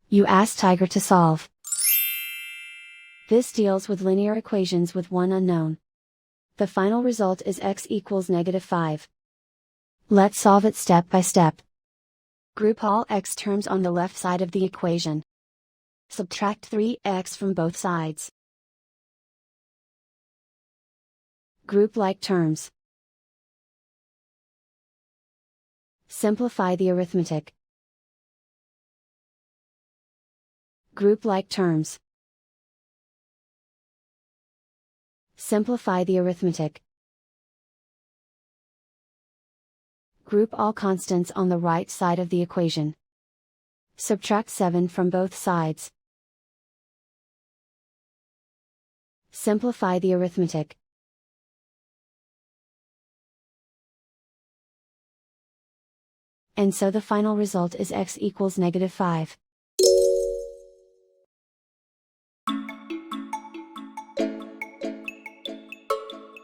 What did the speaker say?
You ask Tiger to solve. This deals with linear equations with one unknown. The final result is x equals -5. Let's solve it step by step. Group all x terms on the left side of the equation. Subtract 3x from both sides. Group like terms. Simplify the arithmetic. Group like terms. Simplify the arithmetic. Group all constants on the right side of the equation. Subtract 7 from both sides. Simplify the arithmetic. And so the final result is x equals -5.